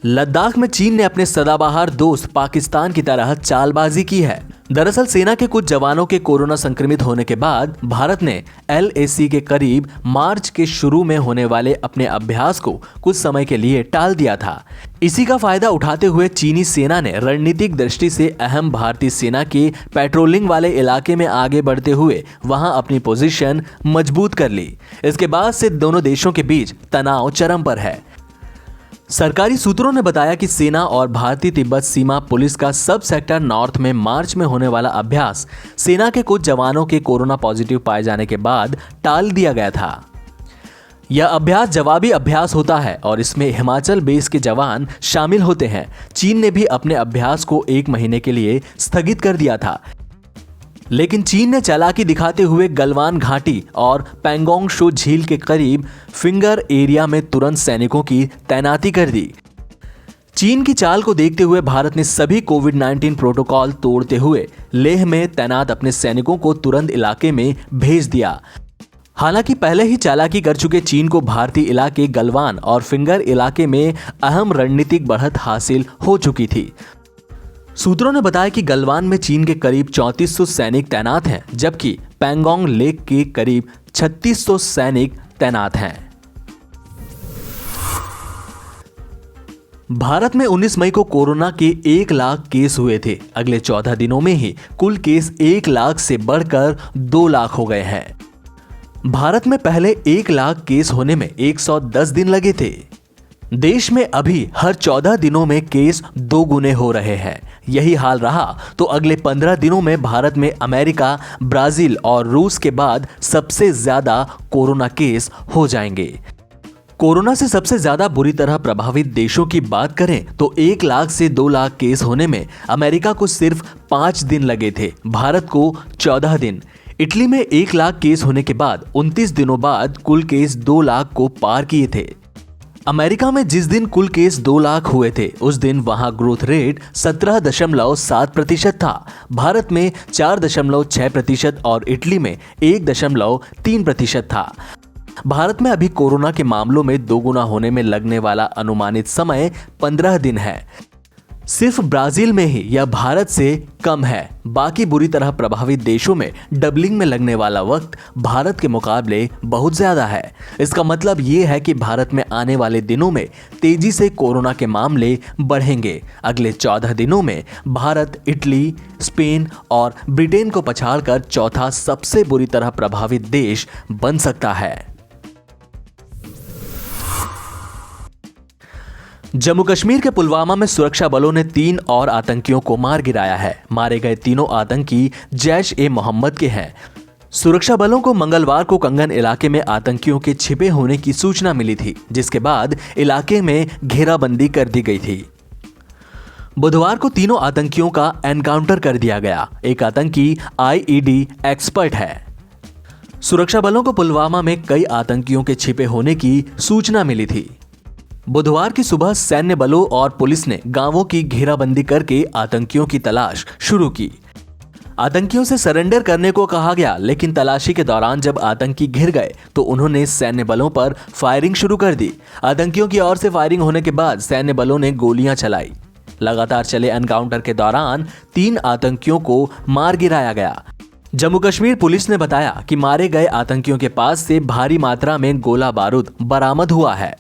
लद्दाख में चीन ने अपने सदाबहार दोस्त पाकिस्तान की तरह चालबाजी की है। दरअसल सेना के कुछ जवानों के कोरोना संक्रमित होने के बाद भारत ने LAC के करीब मार्च के शुरू में होने वाले अपने अभ्यास को कुछ समय के लिए टाल दिया था। इसी का फायदा उठाते हुए चीनी सेना ने रणनीतिक दृष्टि से अहम भारतीय सेना के पेट्रोलिंग वाले इलाके में आगे बढ़ते हुए वहां अपनी पोजीशन मजबूत कर ली। इसके बाद से दोनों देशों के बीच तनाव चरम पर है। सरकारी सूत्रों ने बताया कि सेना और भारतीय तिब्बत सीमा पुलिस का सब सेक्टर नॉर्थ में मार्च में होने वाला अभ्यास सेना के कुछ जवानों के कोरोना पॉजिटिव पाए जाने के बाद टाल दिया गया था। यह अभ्यास जवाबी अभ्यास होता है और इसमें हिमाचल बेस के जवान शामिल होते हैं। चीन ने भी अपने अभ्यास को 1 महीने के लिए स्थगित कर दिया था, लेकिन चीन ने चालाकी दिखाते हुए गलवान घाटी और पैंगोंग शो झील के करीब फिंगर एरिया में तुरंत सैनिकों की तैनाती कर दी। चीन की चाल को देखते हुए भारत ने सभी कोविड-19 प्रोटोकॉल तोड़ते हुए लेह में तैनात अपने सैनिकों को तुरंत इलाके में भेज दिया। हालांकि पहले ही चालाकी कर चुके चीन को भारतीय इलाके गलवान और फिंगर इलाके में अहम रणनीतिक बढ़त हासिल हो चुकी थी। सूत्रों ने बताया कि गलवान में चीन के करीब 3400 सैनिक तैनात हैं, जबकि पैंगोंग लेक के करीब 3600 सैनिक तैनात हैं। भारत में 19 मई को कोरोना के 1 लाख केस हुए थे। अगले 14 दिनों में ही कुल केस 1 लाख से बढ़कर 2 लाख हो गए हैं। भारत में पहले 1 लाख केस होने में 110 दिन लगे थे। देश में अभी हर 14 दिनों में केस 2 गुने हो रहे हैं। यही हाल रहा तो अगले 15 दिनों में भारत में अमेरिका, ब्राजील और रूस के बाद सबसे ज्यादा कोरोना केस हो जाएंगे। कोरोना से सबसे ज्यादा बुरी तरह प्रभावित देशों की बात करें तो 1 लाख से 2 लाख केस होने में अमेरिका को सिर्फ 5 दिन लगे थे, भारत को 14 दिन। इटली में 1 लाख केस होने के बाद 29 दिनों बाद कुल केस 2 लाख को पार किए थे। अमेरिका में जिस दिन कुल केस 2 लाख हुए थे उस दिन वहां ग्रोथ रेट 17.7% था। भारत में 4.6% और इटली में 1.3% था। भारत में अभी कोरोना के मामलों में 2 गुना होने में लगने वाला अनुमानित समय 15 दिन है। सिर्फ ब्राजील में ही यह भारत से कम है। बाकी बुरी तरह प्रभावित देशों में डबलिंग में लगने वाला वक्त भारत के मुकाबले बहुत ज्यादा है। इसका मतलब ये है कि भारत में आने वाले दिनों में तेजी से कोरोना के मामले बढ़ेंगे। अगले 14 दिनों में भारत इटली, स्पेन और ब्रिटेन को पछाड़कर चौथा सबसे बुरी तरह प्रभावित देश बन सकता है। जम्मू कश्मीर के पुलवामा में सुरक्षा बलों ने 3 और आतंकियों को मार गिराया है। मारे गए तीनों आतंकी जैश-ए-मोहम्मद के हैं। सुरक्षा बलों को मंगलवार को कंगन इलाके में आतंकियों के छिपे होने की सूचना मिली थी, जिसके बाद इलाके में घेराबंदी कर दी गई थी। बुधवार को तीनों आतंकियों का एनकाउंटर कर दिया गया। एक आतंकी IED एक्सपर्ट है। सुरक्षा बलों को पुलवामा में कई आतंकियों के छिपे होने की सूचना मिली थी। बुधवार की सुबह सैन्य बलों और पुलिस ने गांवों की घेराबंदी करके आतंकियों की तलाश शुरू की। आतंकियों से सरेंडर करने को कहा गया, लेकिन तलाशी के दौरान जब आतंकी घिर गए तो उन्होंने सैन्य बलों पर फायरिंग शुरू कर दी। आतंकियों की ओर से फायरिंग होने के बाद सैन्य बलों ने गोलियां चलाई। लगातार चले एनकाउंटर के दौरान 3 आतंकियों को मार गिराया गया। जम्मू कश्मीर पुलिस ने बताया कि मारे गए आतंकियों के पास से भारी मात्रा में गोला बारूद बरामद हुआ है।